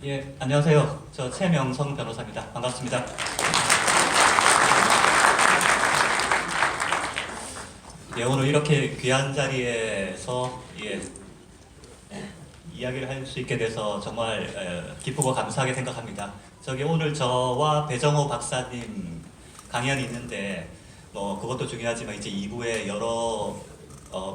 예, 안녕하세요. 저 최명성 변호사입니다. 반갑습니다. 예, 오늘 이렇게 귀한 자리에서 이야기를 할 수 있게 돼서 정말 기쁘고 감사하게 생각합니다. 저기 오늘 저와 배정호 박사님 강연이 있는데 뭐 그것도 중요하지만 이제 2부에 여러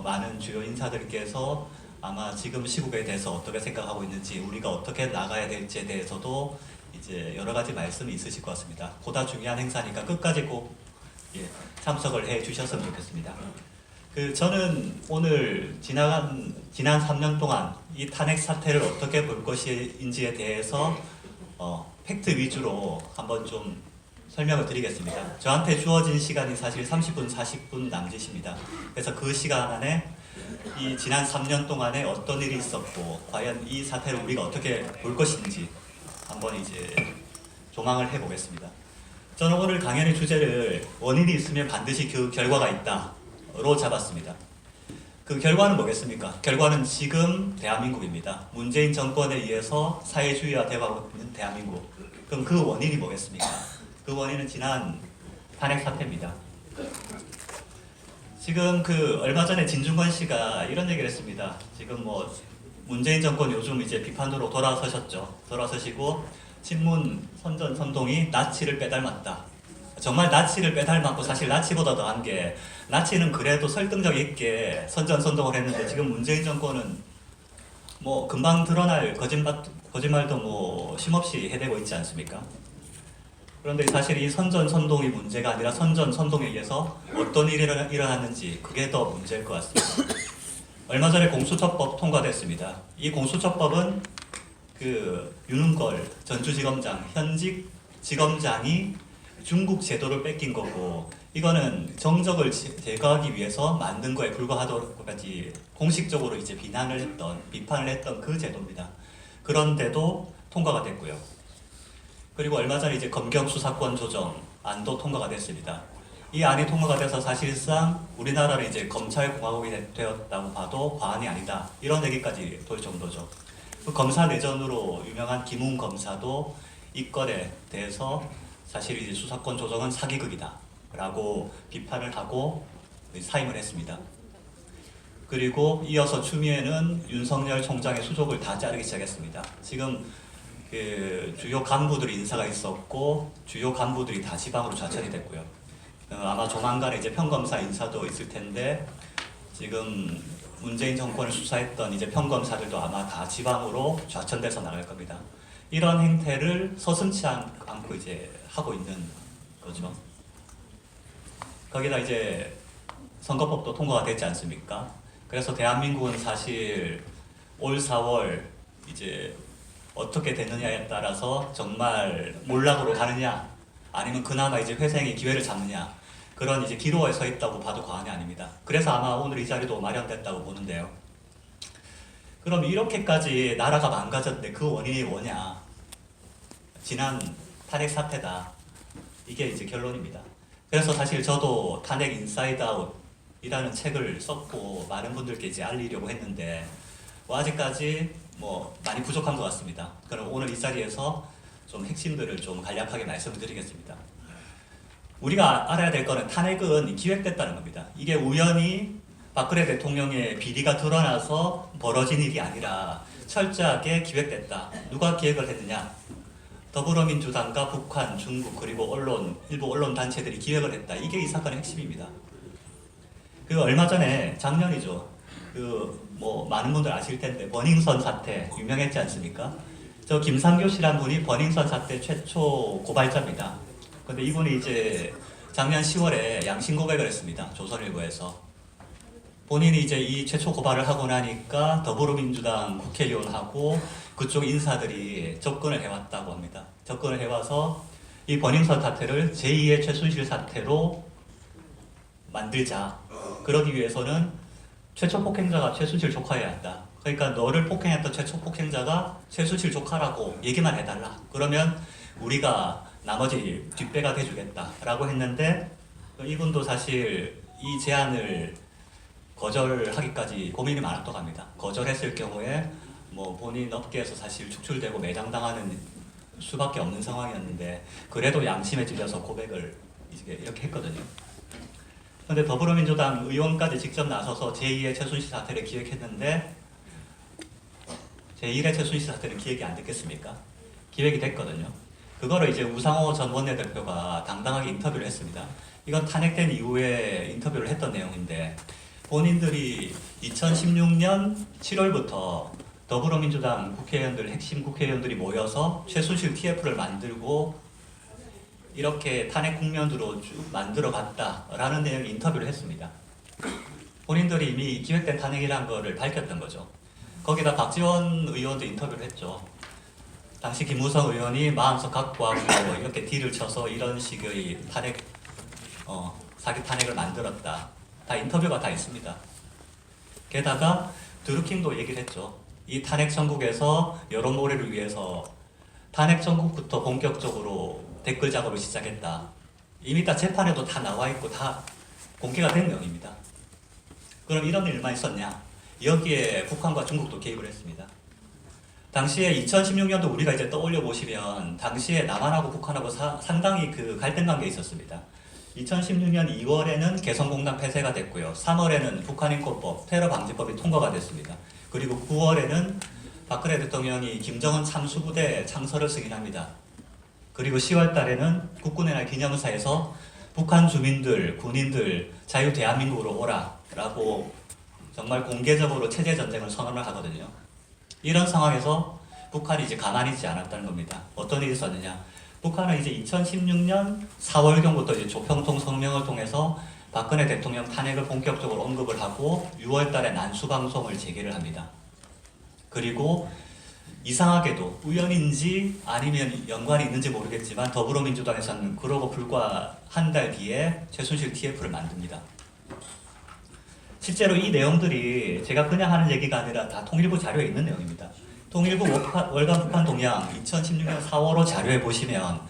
많은 주요 인사들께서 아마 지금 시국에 대해서 어떻게 생각하고 있는지 우리가 어떻게 나가야 될지에 대해서도 이제 여러 가지 말씀이 있으실 것 같습니다. 보다 중요한 행사니까 끝까지 꼭 참석을 해 주셨으면 좋겠습니다. 저는 오늘 지난 3년 동안 이 탄핵 사태를 어떻게 볼 것인지에 대해서 팩트 위주로 한번 좀 설명을 드리겠습니다. 저한테 주어진 시간이 사실 30분, 40분 남짓입니다. 그래서 그 시간 안에 이 지난 3년 동안에 어떤 일이 있었고 과연 이 사태를 우리가 어떻게 볼 것인지 한번 이제 조망을 해보겠습니다. 저는 오늘 강연의 주제를 원인이 있으면 반드시 그 결과가 있다로 잡았습니다. 그 결과는 뭐겠습니까? 결과는 지금 대한민국입니다. 문재인 정권에 의해서 사회주의화되고 있는 대한민국. 그럼 그 원인이 뭐겠습니까? 그 원인은 지난 탄핵 사태입니다. 지금 얼마 전에 진중권 씨가 이런 얘기를 했습니다. 지금 뭐 문재인 정권 요즘 이제 비판으로 돌아서셨죠. 돌아서시고 친문 선전 선동이 나치를 빼닮았다. 정말 나치를 빼닮았고 사실 나치보다 더한 게 나치는 그래도 설득력 있게 선전 선동을 했는데 지금 문재인 정권은 뭐 금방 드러날 거짓말도 뭐 쉼없이 해대고 있지 않습니까? 그런데 사실 이 선전 선동이 문제가 아니라 선전 선동에 의해서 어떤 일이 일어났는지 그게 더 문제일 것 같습니다. 얼마 전에 공수처법 통과됐습니다. 이 공수처법은 윤은걸 전주지검장 현직 지검장이 중국 제도를 뺏긴 거고 이거는 정적을 제거하기 위해서 만든 거에 불과하도록까지 공식적으로 이제 비판을 했던 그 제도입니다. 그런데도 통과가 됐고요. 그리고 얼마 전에 이제 검경 수사권 조정안도 통과가 됐습니다. 이 안이 통과가 돼서 사실상 우리나라는 이제 검찰공화국이 되었다고 봐도 과언이 아니다. 이런 얘기까지 돌 정도죠. 그 검사 내전으로 유명한 김웅 검사도 이 건에 대해서 사실 이제 수사권 조정은 사기극이다 라고 비판을 하고 사임을 했습니다. 그리고 이어서 추미애는 윤석열 총장의 수족을 다 자르기 시작했습니다. 지금 주요 간부들이 인사가 있었고 주요 간부들이 다 지방으로 좌천이 됐고요. 아마 조만간에 이제 평검사 인사도 있을 텐데 지금 문재인 정권을 수사했던 이제 평검사들도 아마 다 지방으로 좌천돼서 나갈 겁니다. 이런 행태를 서슴지 않고 이제 하고 있는 거죠. 거기다 이제 선거법도 통과가 됐지 않습니까? 그래서 대한민국은 사실 올 4월 이제 어떻게 되느냐에 따라서 정말 몰락으로 가느냐 아니면 그나마 이제 회생의 기회를 잡느냐 그런 이제 기로에 서 있다고 봐도 과언이 아닙니다. 그래서 아마 오늘 이 자리도 마련됐다고 보는데요. 그럼 이렇게까지 나라가 망가졌는데 그 원인이 뭐냐? 지난 탄핵 사태다. 이게 이제 결론입니다. 그래서 사실 저도 탄핵 인사이드 아웃이라는 책을 썼고 많은 분들께 이제 알리려고 했는데 아직까지 뭐 많이 부족한 것 같습니다. 그럼 오늘 이 자리에서 좀 핵심들을 좀 간략하게 말씀을 드리겠습니다. 우리가 알아야 될 거는 탄핵은 기획됐다는 겁니다. 이게 우연히 박근혜 대통령의 비리가 드러나서 벌어진 일이 아니라 철저하게 기획됐다. 누가 기획을 했느냐? 더불어민주당과 북한, 중국 그리고 일부 언론 단체들이 기획을 했다. 이게 이 사건의 핵심입니다. 얼마 전에 작년이죠. 뭐 많은 분들 아실 텐데 버닝썬 사태 유명했지 않습니까? 저 김상교 씨란 분이 버닝썬 사태 최초 고발자입니다. 근데 이분이 이제 작년 10월에 양심 고백을 했습니다. 조선일보에서. 본인이 이제 이 최초 고발을 하고 나니까 더불어민주당 국회의원하고 그쪽 인사들이 접근을 해왔다고 합니다. 접근을 해와서 이 버닝썬 사태를 제2의 최순실 사태로 만들자. 그러기 위해서는 최초 폭행자가 최순실 조카여야 한다. 그러니까 너를 폭행했던 최초 폭행자가 최순실 조카라고 얘기만 해달라. 그러면 우리가 나머지 뒷배가 돼주겠다 라고 했는데 이분도 사실 이 제안을 거절하기까지 고민이 많았다고 합니다. 거절했을 경우에 뭐 본인 업계에서 사실 축출되고 매장당하는 수밖에 없는 상황이었는데 그래도 양심에 찔려서 고백을 이렇게 했거든요. 그런데 더불어민주당 의원까지 직접 나서서 제2의 최순실 사태를 기획했는데 제1의 최순실 사태는 기획이 안 됐겠습니까? 기획이 됐거든요. 그거를 이제 우상호 전 원내대표가 당당하게 인터뷰를 했습니다. 이건 탄핵된 이후에 인터뷰를 했던 내용인데 본인들이 2016년 7월부터 더불어민주당 국회의원들, 핵심 국회의원들이 모여서 최순실 TF를 만들고 이렇게 탄핵 국면으로 쭉 만들어 갔다라는 내용의 인터뷰를 했습니다. 본인들이 이미 기획된 탄핵이라는 거를 밝혔던 거죠. 거기다 박지원 의원도 인터뷰를 했죠. 당시 김무성 의원이 마음속 갖고 하고 이렇게 딜을 쳐서 이런 식의 탄핵, 사기 탄핵을 만들었다. 다 인터뷰가 다 있습니다. 게다가 드루킹도 얘기를 했죠. 이 탄핵 전국에서 여론몰이를 위해서 탄핵 전국부터 본격적으로 댓글 작업을 시작했다. 이미 다 재판에도 다 나와 있고 다 공개가 된 내용입니다. 그럼 이런 일만 있었냐? 여기에 북한과 중국도 개입을 했습니다. 당시에 2016년도 우리가 이제 떠올려 보시면 당시에 남한하고 북한하고 상당히 그 갈등 관계에 있었습니다. 2016년 2월에는 개성공단 폐쇄가 됐고요. 3월에는 북한인권법, 테러방지법이 통과가 됐습니다. 그리고 9월에는 박근혜 대통령이 김정은 참수부대 창설을 승인합니다. 그리고 10월 달에는 국군의 날 기념사에서 북한 주민들, 군인들 자유 대한민국으로 오라 라고 정말 공개적으로 체제 전쟁을 선언을 하거든요. 이런 상황에서 북한이 이제 가만히 있지 않았다는 겁니다. 어떤 일이 있었느냐? 북한은 이제 2016년 4월경부터 이제 조평통 성명을 통해서 박근혜 대통령 탄핵을 본격적으로 언급을 하고 6월 달에 난수방송을 재개를 합니다. 그리고 이상하게도 우연인지 아니면 연관이 있는지 모르겠지만 더불어민주당에서는 그러고 불과 한 달 뒤에 최순실 TF를 만듭니다. 실제로 이 내용들이 제가 그냥 하는 얘기가 아니라 다 통일부 자료에 있는 내용입니다. 통일부 월간 북한 동향 2016년 4월호 자료에 보시면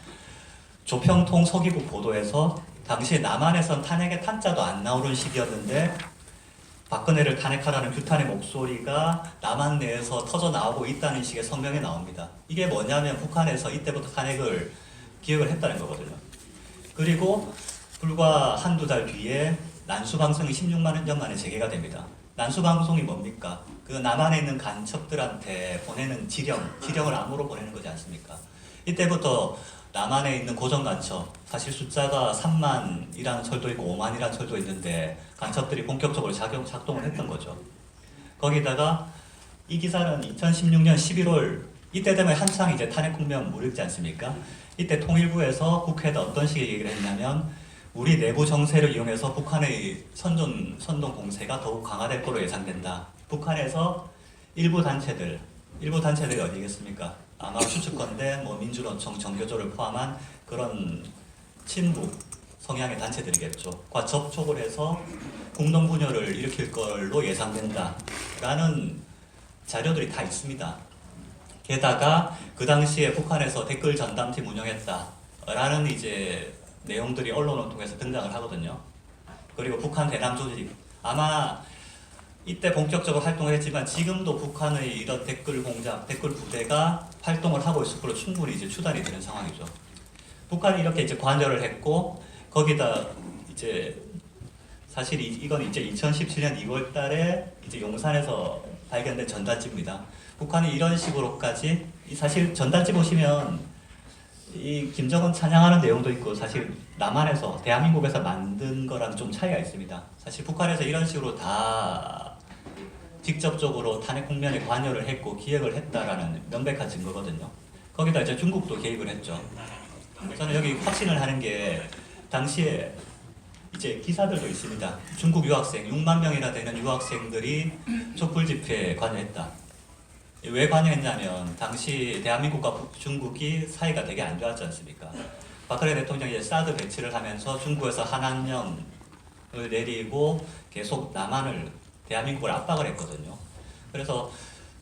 조평통 서기국 보도에서 당시에 남한에선 탄핵의 탄자도 안 나오는 시기였는데 박근혜를 탄핵하라는 규탄의 목소리가 남한 내에서 터져 나오고 있다는 식의 성명이 나옵니다. 이게 뭐냐면 북한에서 이때부터 탄핵을 기획을 했다는 거거든요. 그리고 불과 한두 달 뒤에 난수방송이 16만 년 만에 재개가 됩니다. 난수방송이 뭡니까? 그 남한에 있는 간첩들한테 보내는 지령을 암호로 보내는 거지 않습니까? 이때부터 남한에 있는 고정 간첩, 사실 숫자가 3만이라는 철도 있고 5만이라는 철도 있는데 간첩들이 본격적으로 작동을 했던 거죠. 거기다가 이 기사는 2016년 11월 이때 되면 한창 이제 탄핵 국면 무르익지 않습니까? 이때 통일부에서 국회에다 어떤 식의 얘기를 했냐면 우리 내부 정세를 이용해서 북한의 선동 공세가 더욱 강화될 거로 예상된다. 북한에서 일부 단체들이 어디겠습니까? 아마 추측건데 뭐 민주노총, 정교조를 포함한 그런 친북 성향의 단체들이겠죠. 과 접촉을 해서 공동 분열을 일으킬 걸로 예상된다. 라는 자료들이 다 있습니다. 게다가 그 당시에 북한에서 댓글 전담팀 운영했다. 라는 이제 내용들이 언론을 통해서 등장을 하거든요. 그리고 북한 대남 조직 아마 이때 본격적으로 활동을 했지만 지금도 북한의 이런 댓글 공작, 댓글 부대가 활동을 하고 있을 걸로 충분히 이제 추단이 되는 상황이죠. 북한이 이렇게 이제 관여를 했고 거기다 이제 사실 이건 이제 2017년 2월 달에 이제 용산에서 발견된 전단지입니다. 북한이 이런 식으로까지 사실 전단지 보시면 이 김정은 찬양하는 내용도 있고 사실 남한에서 대한민국에서 만든 거랑 좀 차이가 있습니다. 사실 북한에서 이런 식으로 다 직접적으로 탄핵 국면에 관여를 했고 기획을 했다라는 명백한 증거거든요. 거기다 이제 중국도 개입을 했죠. 저는 여기 확신을 하는 게 당시에 이제 기사들도 있습니다. 중국 유학생 6만 명이나 되는 유학생들이 촛불 집회에 관여했다. 왜 관여했냐면 당시 대한민국과 중국이 사이가 되게 안 좋았지 않습니까? 박근혜 대통령이 사드 배치를 하면서 중국에서 한한령을 내리고 계속 남한을 대한민국을 압박을 했거든요. 그래서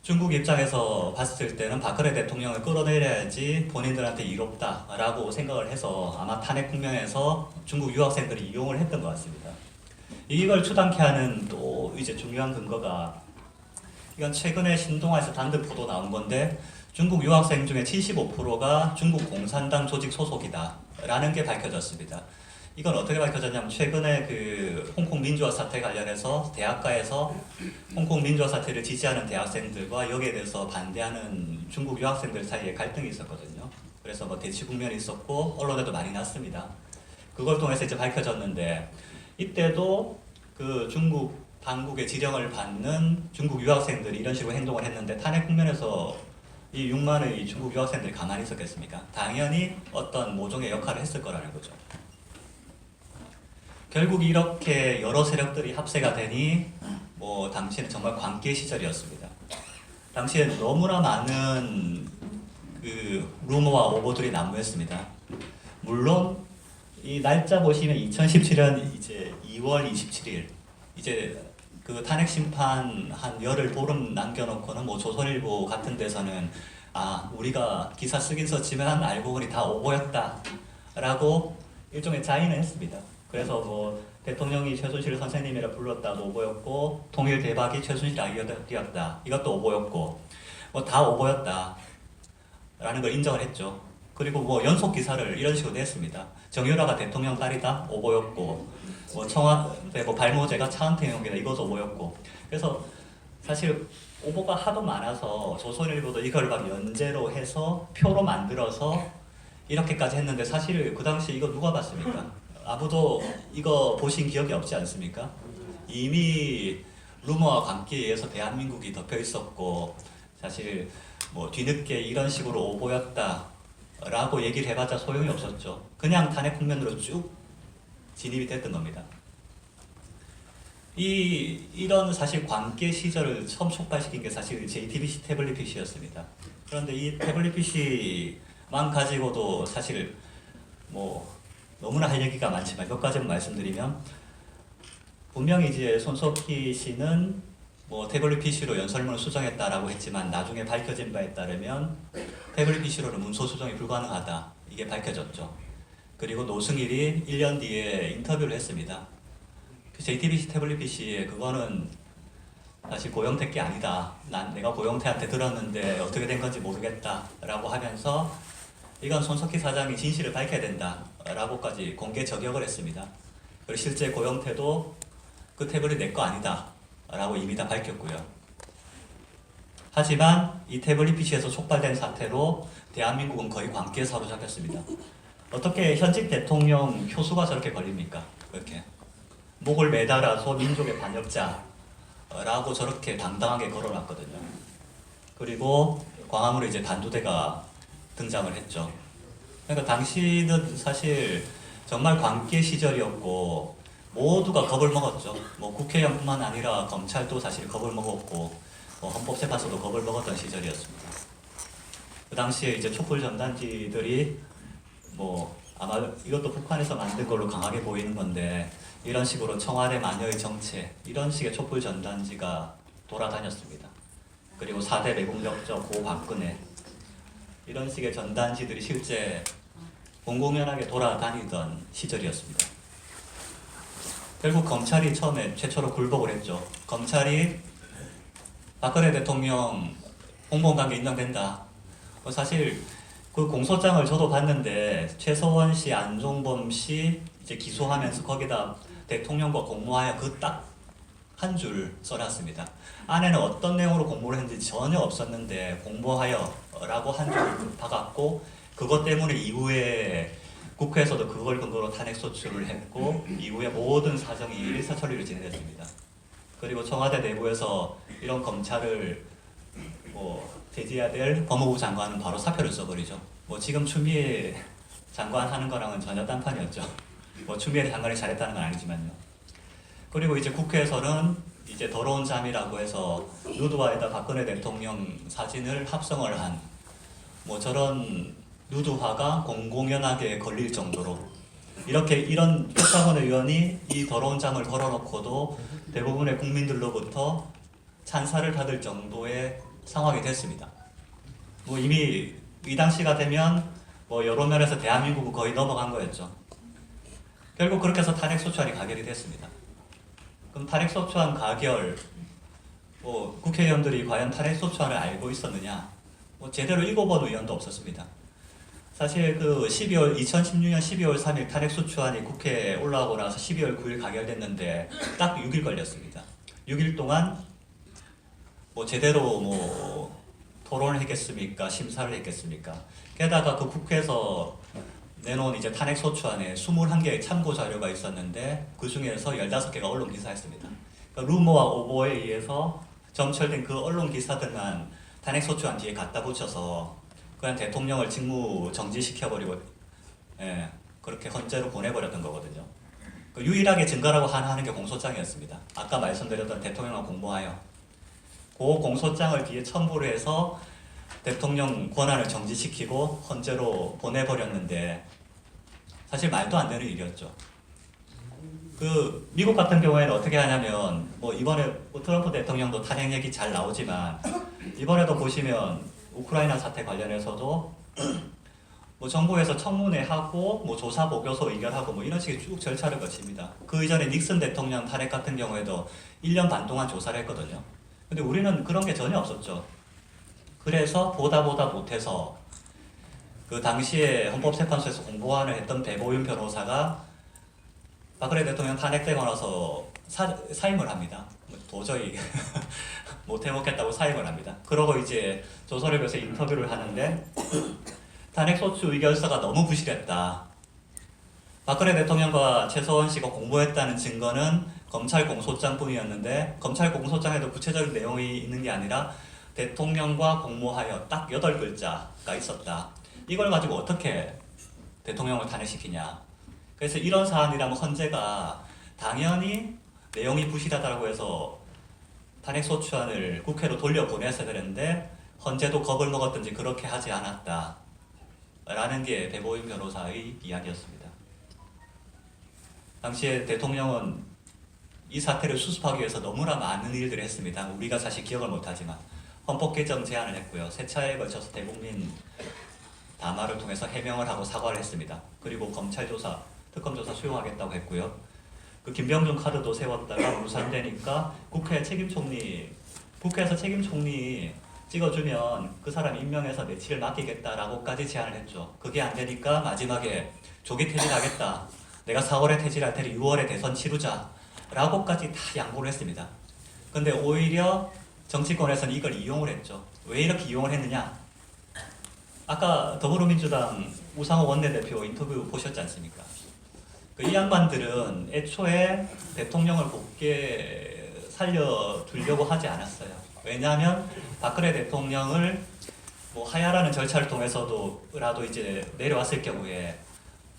중국 입장에서 봤을 때는 박근혜 대통령을 끌어내려야지 본인들한테 이롭다라고 생각을 해서 아마 탄핵 국면에서 중국 유학생들이 이용을 했던 것 같습니다. 이걸 추단케 하는 또 이제 중요한 근거가 이건 최근에 신동아에서 단독 보도 나온 건데 중국 유학생 중에 75%가 중국 공산당 조직 소속이다라는 게 밝혀졌습니다. 이건 어떻게 밝혀졌냐면 최근에 그 홍콩 민주화 사태 관련해서 대학가에서 홍콩 민주화 사태를 지지하는 대학생들과 여기에 대해서 반대하는 중국 유학생들 사이에 갈등이 있었거든요. 그래서 뭐 대치 국면이 있었고 언론에도 많이 났습니다. 그걸 통해서 이제 밝혀졌는데 이때도 그 중국 당국의 지령을 받는 중국 유학생들이 이런 식으로 행동을 했는데 탄핵 국면에서 이 6만의 중국 유학생들이 가만히 있었겠습니까? 당연히 어떤 모종의 역할을 했을 거라는 거죠. 결국 이렇게 여러 세력들이 합세가 되니 뭐 당시에는 정말 광기의 시절이었습니다. 당시에 너무나 많은 그 루머와 오보들이 난무했습니다. 물론 이 날짜 보시면 2017년 이제 2월 27일 이제 그 탄핵 심판 한 열흘 보름 남겨놓고는 뭐 조선일보 같은 데서는 아 우리가 기사 쓰긴 썼지만 알고 보니 다 오보였다라고 일종의 자인을 했습니다. 그래서 뭐 대통령이 최순실 선생님이라 불렀다도 오보였고 통일 대박이 최순실 아이디어였다 이것도 오보였고 뭐 다 오보였다라는 걸 인정을 했죠. 그리고 뭐 연속 기사를 이런 식으로 냈습니다. 정유라가 대통령 딸이다 오보였고 뭐 청와대 뭐 발모제가 차은택 용기다 이것도 오보였고 그래서 사실 오보가 하도 많아서 조선일보도 이걸 막 연재로 해서 표로 만들어서 이렇게까지 했는데 사실 그 당시 이거 누가 봤습니까? 아무도 이거 보신 기억이 없지 않습니까? 이미 루머와 관계에 의해서 대한민국이 덮여 있었고 사실 뭐 뒤늦게 이런 식으로 오보였다라고 얘기를 해봤자 소용이 없었죠. 그냥 탄핵 국면으로 쭉 진입이 됐던 겁니다. 이런 사실 관계 시절을 처음 촉발시킨 게 사실 JTBC 태블릿 PC였습니다. 그런데 이 태블릿 PC만 가지고도 사실 뭐 너무나 할 얘기가 많지만 몇 가지만 말씀드리면 분명히 이제 손석희 씨는 뭐 태블릿 PC로 연설문을 수정했다라고 했지만 나중에 밝혀진 바에 따르면 태블릿 PC로는 문서 수정이 불가능하다 이게 밝혀졌죠. 그리고 노승일이 1년 뒤에 인터뷰를 했습니다. 그 JTBC 태블릿 PC에 그거는 사실 고영태 게 아니다. 내가 고영태한테 들었는데 어떻게 된 건지 모르겠다라고 하면서 이건 손석희 사장이 진실을 밝혀야 된다라고까지 공개 저격을 했습니다. 그리고 실제 고영태도 그 태블릿 내 거 아니다 라고 이미 다 밝혔고요. 하지만 이 태블릿 PC에서 촉발된 사태로 대한민국은 거의 광기에 사로잡혔습니다. 어떻게 현직 대통령 표수가 저렇게 걸립니까? 그렇게 목을 매달아서 민족의 반역자라고 저렇게 당당하게 걸어놨거든요. 그리고 광화문에 이제 단두대가 등장을 했죠. 그러니까 당시는 사실 정말 광기의 시절이었고 모두가 겁을 먹었죠. 뭐 국회의원뿐만 아니라 검찰도 사실 겁을 먹었고 뭐 헌법재판소도 겁을 먹었던 시절이었습니다. 그 당시에 이제 촛불 전단지들이 뭐 아마 이것도 북한에서 만든 걸로 강하게 보이는 건데 이런 식으로 청와대 마녀의 정체 이런 식의 촛불 전단지가 돌아다녔습니다. 그리고 4대 매국적자 고박근혜 이런 식의 전단지들이 실제 공공연하게 돌아다니던 시절이었습니다. 결국 검찰이 처음에 최초로 굴복을 했죠. 검찰이 박근혜 대통령 공무원관계 인정된다. 사실 그 공소장을 저도 봤는데 최서원 씨, 안종범 씨 이제 기소하면서 거기다 대통령과 공모하여 그 딱 한 줄 써놨습니다. 안에는 어떤 내용으로 공모를 했는지 전혀 없었는데 공모하여라고 한 줄 박았고 그것 때문에 이후에 국회에서도 그걸 근거로 탄핵소추를 했고 이후에 모든 사정이 일사천리로 진행됐습니다. 그리고 청와대 내부에서 이런 검찰을 뭐 제지해야 될 법무부 장관은 바로 사표를 써버리죠. 뭐 지금 추미애 장관 하는 거랑은 전혀 딴판이었죠. 뭐 추미애 장관이 잘했다는 건 아니지만요. 그리고 이제 국회에서는 이제 더러운 잠이라고 해서 누드화에다 박근혜 대통령 사진을 합성을 한 뭐 저런 누드화가 공공연하게 걸릴 정도로 이렇게 이런 표창원 의원이 이 더러운 잠을 걸어놓고도 대부분의 국민들로부터 찬사를 받을 정도의 상황이 됐습니다. 뭐 이미 이 당시가 되면 뭐 여러 면에서 대한민국은 거의 넘어간 거였죠. 결국 그렇게 해서 탄핵소추안이 가결이 됐습니다. 그럼 탄핵소추안 가결 뭐 국회의원들이 과연 탄핵소추안을 알고 있었느냐? 뭐 제대로 읽어본 의원도 없었습니다. 사실 그 2016년 12월 3일 탄핵소추안이 국회에 올라오고 나서 12월 9일 가결됐는데 딱 6일 걸렸습니다. 6일 동안 뭐 제대로 뭐 토론을 했겠습니까? 심사를 했겠습니까? 게다가 그 국회에서 내놓은 이제 탄핵소추안에 21개의 참고 자료가 있었는데 그 중에서 15개가 언론 기사였습니다. 그러니까 루머와 오보에 의해서 점철된 그 언론 기사들만 탄핵소추안 뒤에 갖다 붙여서 그냥 대통령을 직무 정지시켜버리고 그렇게 헌재로 보내버렸던 거거든요. 그 유일하게 증거라고 하는 게 공소장이었습니다. 아까 말씀드렸던 대통령을 공모하여 그 공소장을 뒤에 첨부를 해서 대통령 권한을 정지시키고 헌재로 보내버렸는데 사실 말도 안 되는 일이었죠. 그 미국 같은 경우에는 어떻게 하냐면 뭐 이번에 뭐 트럼프 대통령도 탄핵 얘기 잘 나오지만 이번에도 보시면 우크라이나 사태 관련해서도 뭐 정부에서 청문회 하고 뭐 조사 보고서 의결하고 뭐 이런 식의 쭉 절차를 거칩니다. 그 이전에 닉슨 대통령 탄핵 같은 경우에도 1년 반 동안 조사를 했거든요. 근데 우리는 그런 게 전혀 없었죠. 그래서 보다 못해서 그 당시에 헌법재판소에서 공보안을 했던 배보윤 변호사가 박근혜 대통령 탄핵되고 나서 사임을 합니다. 도저히 못 해먹겠다고 사임을 합니다. 그러고 이제 조선일보에서 인터뷰를 하는데 탄핵소추 의결서가 너무 부실했다. 박근혜 대통령과 최서원 씨가 공모했다는 증거는 검찰 공소장뿐이었는데 검찰 공소장에도 구체적인 내용이 있는 게 아니라 대통령과 공모하여 딱 8글자가 있었다. 이걸 가지고 어떻게 대통령을 탄핵시키냐. 그래서 이런 사안이라면 헌재가 당연히 내용이 부실하다고 해서 탄핵소추안을 국회로 돌려보냈어야 되는데 헌재도 겁을 먹었든지 그렇게 하지 않았다 라는 게 배보윤 변호사의 이야기였습니다. 당시에 대통령은 이 사태를 수습하기 위해서 너무나 많은 일들을 했습니다. 우리가 사실 기억을 못하지만 헌법 개정 제안을 했고요. 세 차례에 걸쳐서 대국민 담화를 통해서 해명을 하고 사과를 했습니다. 그리고 검찰 조사, 특검 조사 수용하겠다고 했고요. 그 김병준 카드도 세웠다가 무산되니까 국회에서 책임 총리 찍어주면 그 사람 임명해서 내치를 맡기겠다라고까지 제안을 했죠. 그게 안 되니까 마지막에 조기 퇴진하겠다. 내가 4월에 퇴진할 테니 6월에 대선 치르자. 라고까지 다 양보를 했습니다. 근데 오히려 정치권에서는 이걸 이용을 했죠. 왜 이렇게 이용을 했느냐? 아까 더불어민주당 우상호 원내대표 인터뷰 보셨지 않습니까? 이 양반들은 애초에 대통령을 곱게 살려두려고 하지 않았어요. 왜냐하면 박근혜 대통령을 뭐 하야라는 절차를 통해서도라도 이제 내려왔을 경우에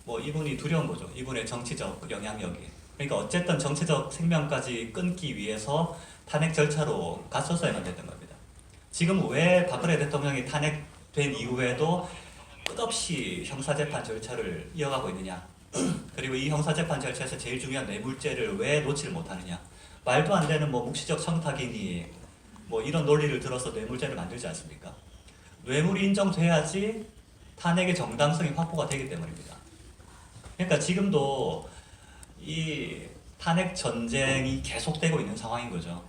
뭐 이분이 두려운 거죠. 이분의 정치적 영향력이. 그러니까 어쨌든 정치적 생명까지 끊기 위해서 탄핵 절차로 갔었어야만 됐던 겁니다. 지금 왜 박근혜 대통령이 탄핵된 이후에도 끝없이 형사재판 절차를 이어가고 있느냐? 그리고 이 형사재판 절차에서 제일 중요한 뇌물죄를 왜 놓지를 못하느냐? 말도 안 되는 뭐 묵시적 청탁이니 뭐 이런 논리를 들어서 뇌물죄를 만들지 않습니까? 뇌물이 인정돼야지 탄핵의 정당성이 확보가 되기 때문입니다. 그러니까 지금도 이 탄핵 전쟁이 계속되고 있는 상황인 거죠.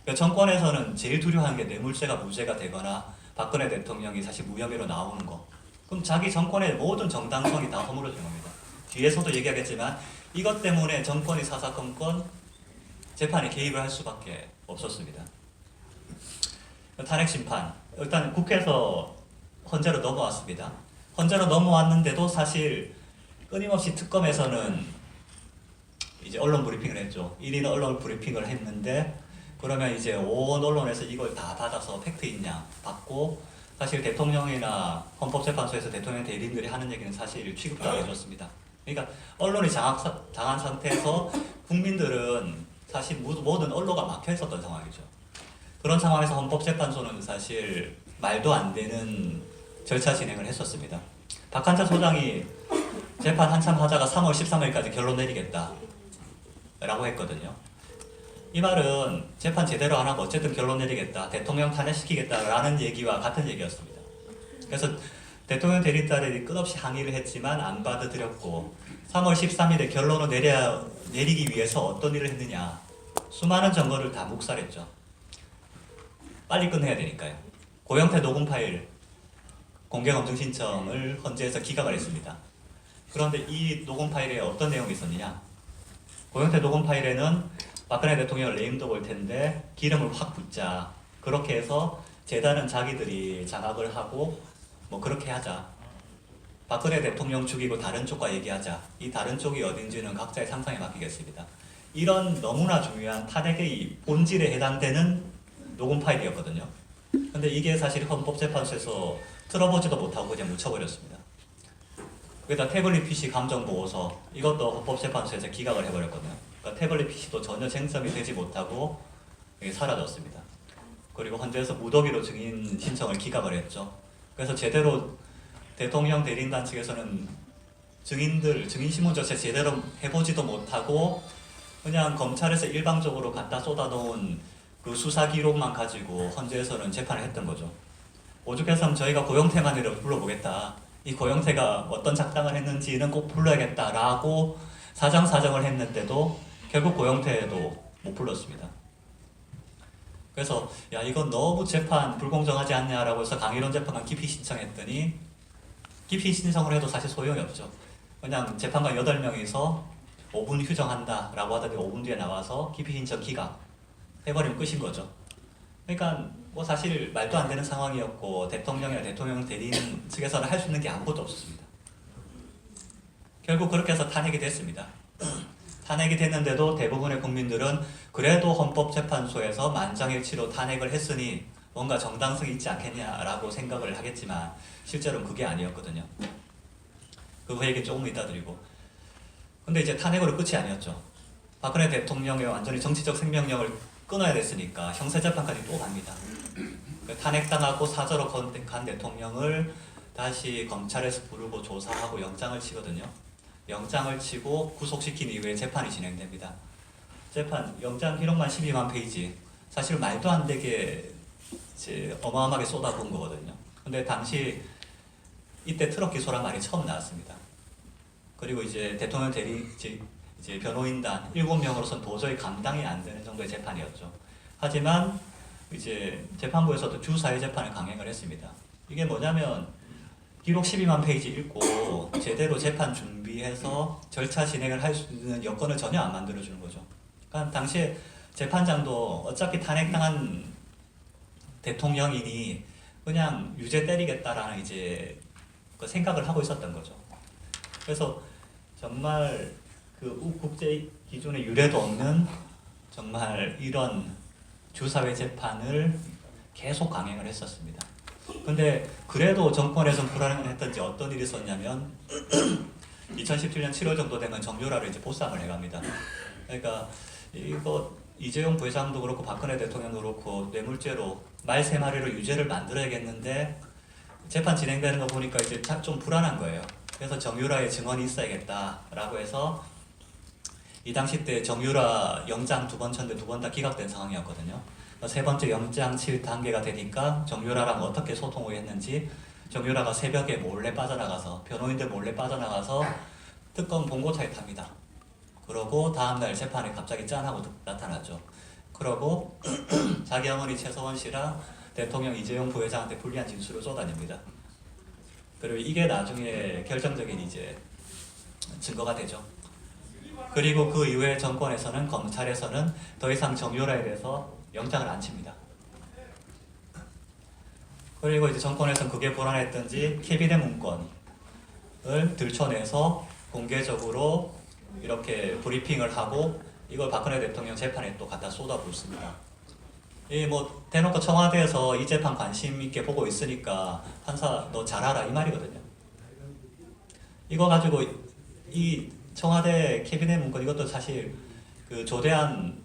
그러니까 정권에서는 제일 두려워하는 게 뇌물죄가 무죄가 되거나 박근혜 대통령이 사실 무혐의로 나오는 거. 그럼 자기 정권의 모든 정당성이 다 허물어지는 겁니다. 뒤에서도 얘기하겠지만 이것 때문에 정권이 사사건건 재판에 개입을 할 수밖에 없었습니다. 탄핵 심판. 일단 국회에서 헌재로 넘어왔습니다. 헌재로 넘어왔는데도 사실 끊임없이 특검에서는 이제 언론 브리핑을 했죠. 1인 언론 브리핑을 했는데 그러면 이제 온 언론에서 이걸 다 받아서 팩트 있냐 받고 사실 대통령이나 헌법재판소에서 대통령 대리인들이 하는 얘기는 사실 취급도 안 해줬습니다. 그러니까 언론이 장한 상태에서 국민들은 사실 모든 언론가 막혀 있었던 상황이죠. 그런 상황에서 헌법재판소는 사실 말도 안 되는 절차 진행을 했었습니다. 박한차 소장이 재판 한참 하다가 3월 13일까지 결론 내리겠다 라고 했거든요. 이 말은 재판 제대로 안 하고 어쨌든 결론 내리겠다, 대통령 탄핵시키겠다라는 얘기와 같은 얘기였습니다. 그래서 대통령 대리인들이 끝없이 항의를 했지만 안 받아들였고 3월 13일에 결론을 내리기 위해서 어떤 일을 했느냐, 수많은 증거를 다 묵살했죠. 빨리 끝내야 되니까요. 고영태 녹음 파일 공개 검증 신청을 헌재에서 기각을 했습니다. 그런데 이 녹음 파일에 어떤 내용이 있었느냐? 고영태 녹음 파일에는 박근혜 대통령을 레임도 볼 텐데 기름을 확 붓자. 그렇게 해서 재단은 자기들이 장악을 하고 뭐 그렇게 하자. 박근혜 대통령 죽이고 다른 쪽과 얘기하자. 이 다른 쪽이 어딘지는 각자의 상상에 맡기겠습니다. 이런 너무나 중요한 탄핵의 본질에 해당되는 녹음 파일이었거든요. 근데 이게 사실 헌법재판소에서 틀어보지도 못하고 그냥 묻혀버렸습니다. 그기다 태블릿 PC 감정보고서 이것도 헌법재판소에서 기각을 해버렸거든요. 그러니까 태블릿 PC도 전혀 쟁점이 되지 못하고 사라졌습니다. 그리고 헌재에서 무더기로 증인 신청을 기각을 했죠. 그래서 제대로 대통령 대리인단 측에서는 증인 신문 자체 제대로 해보지도 못하고 그냥 검찰에서 일방적으로 갖다 쏟아놓은 그 수사 기록만 가지고 헌재에서는 재판을 했던 거죠. 오죽했으면 저희가 고영태만이라도 불러보겠다. 이 고영태가 어떤 작당을 했는지는 꼭 불러야겠다라고 사정을 했는데도 결국 고영태도 못 불렀습니다. 그래서 야 이건 너무 재판 불공정하지 않냐라고 해서 강일원 재판관 기피 신청했더니 기피 신청을 해도 사실 소용이 없죠. 그냥 재판관 8명이서 5분 휴정한다 라고 하더니 5분 뒤에 나와서 기피 신청 기각 해버리면 끝인 거죠. 그러니까 뭐 사실 말도 안 되는 상황이었고 대통령이나 대통령 대리인 측에서는 할 수 있는 게 아무것도 없었습니다. 결국 그렇게 해서 탄핵이 됐습니다. 탄핵이 됐는데도 대부분의 국민들은 그래도 헌법재판소에서 만장일치로 탄핵을 했으니 뭔가 정당성이 있지 않겠냐라고 생각을 하겠지만 실제로는 그게 아니었거든요. 그 얘기 조금 이따 드리고. 근데 이제 탄핵으로 끝이 아니었죠. 박근혜 대통령의 완전히 정치적 생명력을 끊어야 됐으니까 형사재판까지 또 갑니다. 탄핵당하고 사저로 간 대통령을 다시 검찰에서 부르고 조사하고 영장을 치거든요. 영장을 치고 구속시킨 이후에 재판이 진행됩니다. 재판 영장 기록만 12만 페이지. 사실 말도 안 되게 이제 어마어마하게 쏟아부은 거거든요. 근데 당시 이때 트럭 기소란 말이 처음 나왔습니다. 그리고 이제 대통령 대리 이제 변호인단 7명으로서는 도저히 감당이 안 되는 정도의 재판이었죠. 하지만 이제 재판부에서도 주사위 재판을 강행을 했습니다. 이게 뭐냐면 기록 12만 페이지 읽고 제대로 재판 준비해서 절차 진행을 할 수 있는 여건을 전혀 안 만들어주는 거죠. 그러니까 당시에 재판장도 어차피 탄핵당한 대통령이니 그냥 유죄 때리겠다라는 이제 그 생각을 하고 있었던 거죠. 그래서 정말 그 국제 기준의 유례도 없는 정말 이런 주사위 재판을 계속 강행을 했었습니다. 근데 그래도 정권에서 불안했던지 어떤 일이 있었냐면 2017년 7월 정도 되면 정유라를 이제 보상을 해갑니다. 그러니까 이거 이재용 부회장도 그렇고 박근혜 대통령도 그렇고 뇌물죄로 말 3마리로 유죄를 만들어야겠는데 재판 진행되는 거 보니까 이제 좀 불안한 거예요. 그래서 정유라의 증언이 있어야겠다라고 해서 이 당시 때 정유라 영장 2번 쳤는데 2번 다 기각된 상황이었거든요. 3번째 영장 칠 단계가 되니까 정유라랑 어떻게 소통을 했는지 정유라가 새벽에 몰래 빠져나가서 변호인들 몰래 빠져나가서 특검 봉고차에 탑니다. 그러고 다음날 재판에 갑자기 짠하고 나타나죠. 그러고 자기 어머니 최서원 씨랑 대통령 이재용 부회장한테 불리한 진술을 쏟아냅니다. 그리고 이게 나중에 결정적인 이제 증거가 되죠. 그리고 그 이후에 정권에서는 검찰에서는 더 이상 정유라에 대해서 영장을 안 칩니다. 그리고 이제 정권에서는 그게 불안했던지 캐비넷 문건을 들춰내서 공개적으로 이렇게 브리핑을 하고 이걸 박근혜 대통령 재판에 또 갖다 쏟아붓습니다. 이 뭐 대놓고 청와대에서 이 재판 관심 있게 보고 있으니까 판사 너 잘하라 이 말이거든요. 이거 가지고 이 청와대 캐비넷 문건 이것도 사실 그 조대한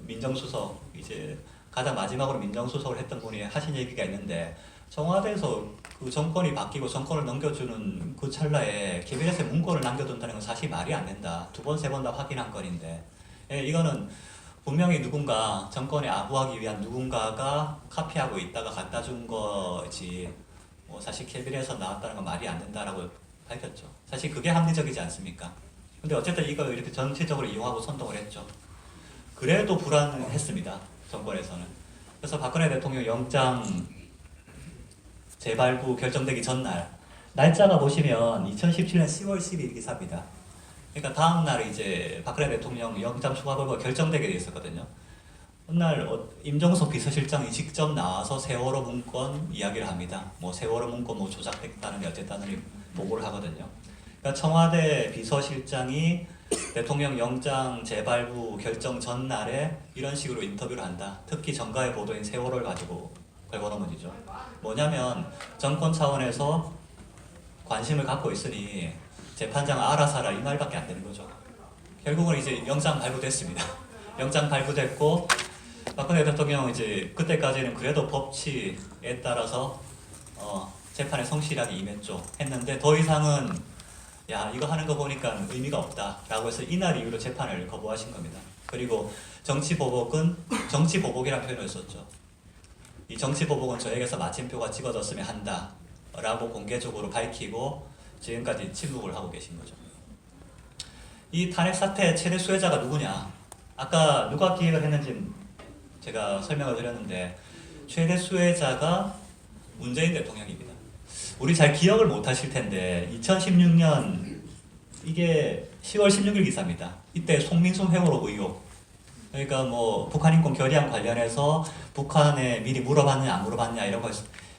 민정수석 이제 가장 마지막으로 민정수석을 했던 분이 하신 얘기가 있는데 청와대에서 그 정권이 바뀌고 정권을 넘겨주는 그 찰나에 캐비넷에 문건을 남겨둔다는 건 사실 말이 안 된다. 2번, 3번 다 확인한 건인데 이거는 분명히 누군가 정권에 아부하기 위한 누군가가 카피하고 있다가 갖다 준 거지 뭐 사실 캐비넷에서 나왔다는 건 말이 안 된다라고 밝혔죠. 사실 그게 합리적이지 않습니까? 근데 어쨌든 이걸 이렇게 전체적으로 이용하고 선동을 했죠. 그래도 불안했습니다. 정권에서는. 그래서 박근혜 대통령 영장 재발부 결정되기 전날 날짜가 보시면 2017년 10월 12일 기사입니다. 그러니까 다음 날 이제 박근혜 대통령 영장 추가 발부가 결정되게 돼 있었거든요. 그날 임종석 비서실장이 직접 나와서 세월호 문건 이야기를 합니다. 뭐 세월호 문건 뭐 조작됐다느니 어쨌다느니 보고를 하거든요. 그러니까 청와대 비서실장이 대통령 영장 재발부 결정 전날에 이런 식으로 인터뷰를 한다. 특히 정가의 보도인 세월호를 가지고 걸거넘어지죠. 뭐냐면 정권 차원에서 관심을 갖고 있으니 재판장은 알아서 하라 이 말밖에 안 되는 거죠. 결국은 이제 영장 발부됐습니다. 영장 발부됐고 박근혜 대통령 이제 그때까지는 그래도 법치에 따라서 재판에 성실하게 임했죠. 했는데 더 이상은 야 이거 하는 거 보니까 의미가 없다라고 해서 이날 이후로 재판을 거부하신 겁니다. 그리고 정치보복은 정치보복이라는 표현을 썼죠. 이 정치보복은 저에게서 마침표가 찍어졌으면 한다라고 공개적으로 밝히고 지금까지 침묵을 하고 계신 거죠. 이 탄핵 사태 최대 수혜자가 누구냐? 아까 누가 기획을 했는지 제가 설명을 드렸는데 최대 수혜자가 문재인 대통령입니다. 우리 잘 기억을 못 하실 텐데 2016년 이게 10월 16일 기사입니다. 이때 송민순 회고록 의혹. 그러니까 뭐 북한 인권 결의안 관련해서 북한에 미리 물어봤냐 안 물어봤냐 이런 거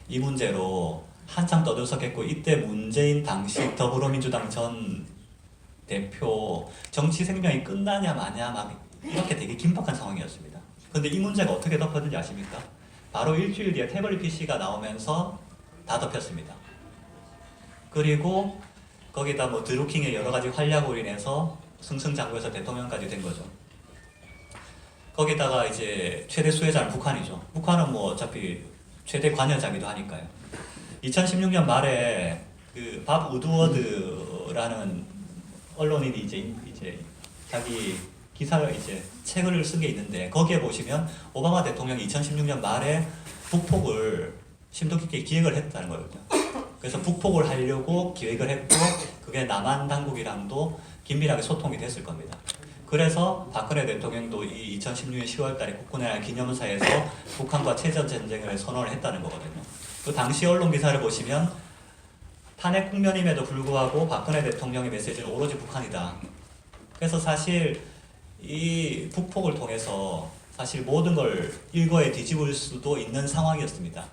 이 문제로 한참 떠들썩했고 이때 문재인 당시 더불어민주당 전 대표 정치 생명이 끝나냐 마냐 막 이렇게 되게 긴박한 상황이었습니다. 근데 이 문제가 어떻게 덮였는지 아십니까? 바로 일주일 뒤에 태블릿 PC가 나오면서 다 덮였습니다. 그리고 거기다 뭐 드루킹의 여러 가지 활약으로 인해서 승승장구해서 대통령까지 된 거죠. 거기다가 이제 최대 수혜자는 북한이죠. 북한은 뭐 어차피 최대 관여자기도 하니까요. 2016년 말에 그 밥 우드워드라는 언론인이 이제 자기 기사를 이제 책을 쓴 게 있는데 거기에 보시면 오바마 대통령이 2016년 말에 북폭을 심도 깊게 기획을 했다는 거거든요. 그래서 북폭을 하려고 기획을 했고 그게 남한 당국이랑도 긴밀하게 소통이 됐을 겁니다. 그래서 박근혜 대통령도 이 2016년 10월 달에 국군의 기념사에서 북한과 체전 전쟁을 선언을 했다는 거거든요. 그 당시 언론 기사를 보시면 탄핵 국면임에도 불구하고 박근혜 대통령의 메시지는 오로지 북한이다. 그래서 사실 이 북폭을 통해서 사실 모든 걸 일거에 뒤집을 수도 있는 상황이었습니다.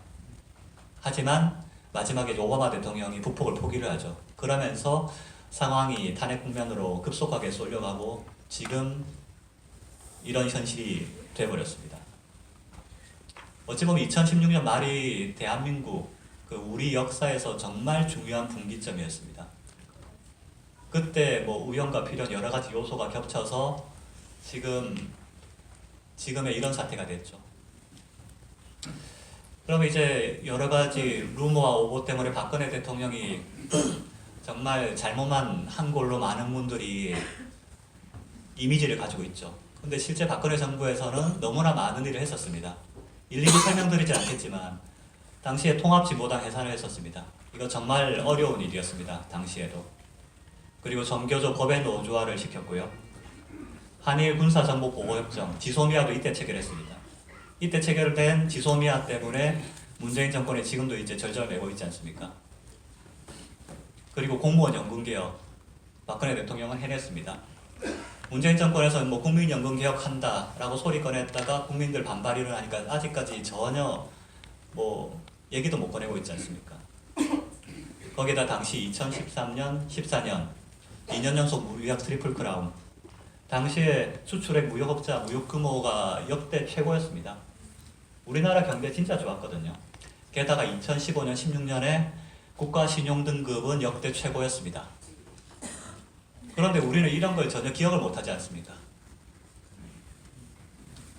하지만 마지막에 오바마 대통령이 북폭을 포기를 하죠. 그러면서 상황이 탄핵 국면으로 급속하게 쏠려가고 지금 이런 현실이 돼버렸습니다. 어찌 보면 2016년 말이 대한민국 우리 역사에서 정말 중요한 분기점이었습니다. 그때 뭐 우연과 필연 여러 가지 요소가 겹쳐서 지금의 이런 사태가 됐죠. 그럼 이제 여러 가지 루머와 오보 때문에 박근혜 대통령이 정말 잘못만 한 걸로 많은 분들이 이미지를 가지고 있죠. 근데 실제 박근혜 정부에서는 너무나 많은 일을 했었습니다. 일일이 설명드리지 않겠지만 당시에 통합진보당 해산을 했었습니다. 이거 정말 어려운 일이었습니다. 당시에도. 그리고 정교조 법의 노조화를 시켰고요. 한일 군사정보보호협정, 지소미아도 이때 체결했습니다. 이때 체결된 지소미아 때문에 문재인 정권이 지금도 이제 절절매고 있지 않습니까? 그리고 공무원 연금개혁, 박근혜 대통령은 해냈습니다. 문재인 정권에서는 뭐 국민연금 개혁한다라고 소리 꺼냈다가 국민들 반발이 일어나니까 아직까지 전혀 뭐 얘기도 못 꺼내고 있지 않습니까? 거기다 당시 2013년, 14년 2년 연속 무휴학 트리플 크라운, 당시에 수출액 무역업자 무역 규모가 역대 최고였습니다. 우리나라 경제 진짜 좋았거든요. 게다가 2015년, 16년에 국가신용등급은 역대 최고였습니다. 그런데 우리는 이런 걸 전혀 기억을 못하지 않습니까?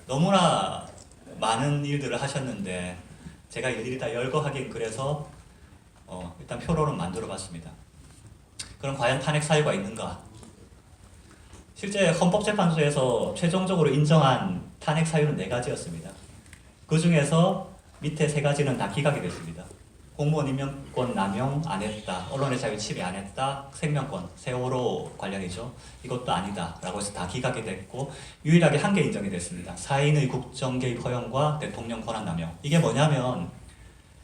너무나 많은 일들을 하셨는데 제가 일일이 다 열거하긴 그래서 일단 표로는 만들어 봤습니다. 그럼 과연 탄핵 사유가 있는가? 실제 헌법재판소에서 최종적으로 인정한 탄핵 사유는 4가지였습니다. 그 중에서 밑에 3가지는 다 기각이 됐습니다. 공무원 임명권 남용 안 했다, 언론의 자유 침해 안 했다, 생명권, 세월호 관련이죠. 이것도 아니다 라고 해서 다 기각이 됐고 유일하게 한 개 인정이 됐습니다. 사인의 국정 개입 허용과 대통령 권한 남용. 이게 뭐냐면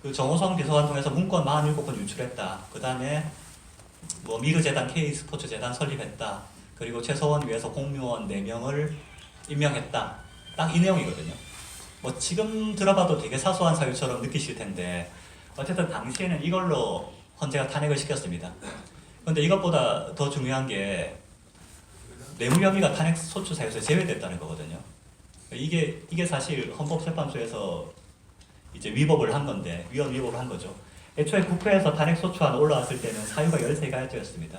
그 정호성 비서관 통해서 문건 47건 유출했다. 그 다음에 뭐 미르재단, K스포츠재단 설립했다. 그리고 최서원 위에서 공무원 4명을 임명했다. 딱 이 내용이거든요. 뭐 지금 들어봐도 되게 사소한 사유처럼 느끼실 텐데 어쨌든 당시에는 이걸로 헌재가 탄핵을 시켰습니다. 그런데 이것보다 더 중요한 게 뇌물 혐의가 탄핵 소추 사유에서 제외됐다는 거거든요. 이게 사실 헌법재판소에서 이제 위법을 한 건데, 위헌 위법을 한 거죠. 애초에 국회에서 탄핵 소추안 올라왔을 때는 사유가 13가지였습니다.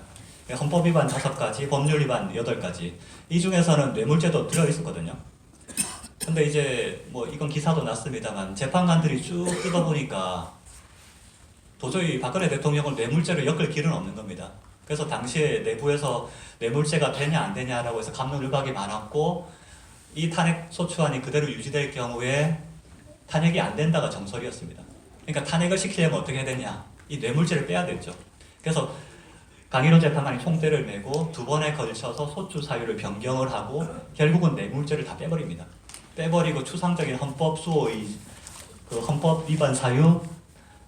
헌법 위반 5가지, 법률 위반 8가지. 이 중에서는 뇌물죄도 들어있었거든요. 근데 이제 뭐 이건 기사도 났습니다만 재판관들이 쭉 뜯어보니까 도저히 박근혜 대통령은 뇌물죄를 엮을 길은 없는 겁니다. 그래서 당시에 내부에서 뇌물죄가 되냐 안 되냐라고 해서 갑론을박이 많았고 이 탄핵 소추안이 그대로 유지될 경우에 탄핵이 안 된다가 정설이었습니다. 그러니까 탄핵을 시키려면 어떻게 해야 되냐? 이 뇌물죄를 빼야 됐죠. 그래서 강일원 재판관이 총대를 메고 2번에 걸쳐서 소추 사유를 변경을 하고 결국은 뇌물죄를 다 빼버립니다. 빼버리고 추상적인 헌법 수호의 그 헌법 위반 사유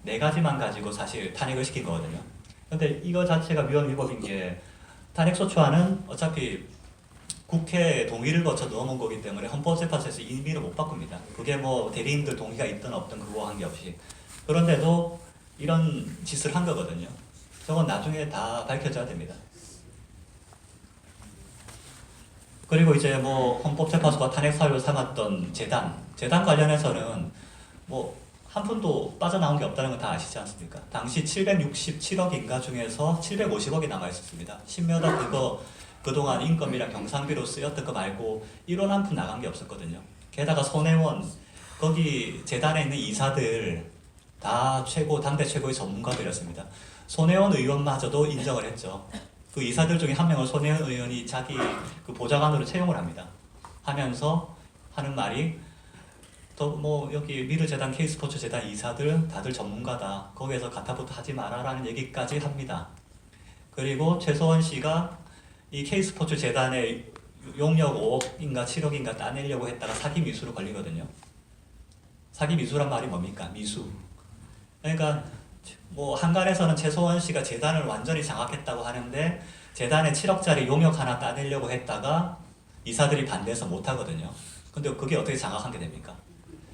4가지만 가지고 사실 탄핵을 시킨 거거든요. 근데 이거 자체가 위헌 위법인 게 탄핵 소추안은 어차피 국회 동의를 거쳐 넣어놓은 거기 때문에 헌법재판소에서 임의를 못 바꿉니다. 그게 뭐 대리인들 동의가 있든 없든 그거 관계없이. 그런데도 이런 짓을 한 거거든요. 저건 나중에 다 밝혀져야 됩니다. 그리고 이제 뭐 헌법재판소가 탄핵 사유로 삼았던 재단 관련해서는 뭐 한 푼도 빠져나온 게 없다는 건 다 아시지 않습니까? 당시 767억인가 중에서 750억이 남아 있었습니다. 신묘다 그거 그동안 인건비랑 경상비로 쓰였던 거 말고 1원 한 푼 나간 게 없었거든요. 게다가 손혜원 거기 재단에 있는 이사들 다 당대 최고의 전문가들이었습니다. 손혜원 의원마저도 인정을 했죠. 그 이사들 중에 한 명을 손혜원 의원이 자기 그 보좌관으로 채용을 합니다. 하면서 하는 말이 또 뭐 여기 미르재단, K스포츠재단 이사들 다들 전문가다. 거기에서 가타부터 하지 마라라는 얘기까지 합니다. 그리고 최서원 씨가 이 K스포츠재단에 용역 5억인가 7억인가 따내려고 했다가 사기 미수로 걸리거든요. 사기 미수란 말이 뭡니까? 미수. 그러니까 뭐 한간에서는 최서원 씨가 재단을 완전히 장악했다고 하는데 재단에 7억짜리 용역 하나 따내려고 했다가 이사들이 반대해서 못 하거든요. 근데 그게 어떻게 장악한 게 됩니까?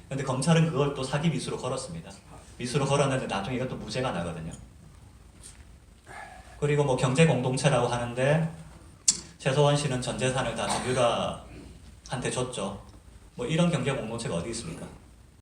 근데 검찰은 그걸 또 사기 미수로 걸었습니다. 미수로 걸었는데 나중에 이것도 무죄가 나거든요. 그리고 뭐 경제 공동체라고 하는데 최서원 씨는 전 재산을 다 정유라한테 줬죠. 뭐 이런 경제 공동체가 어디 있습니까?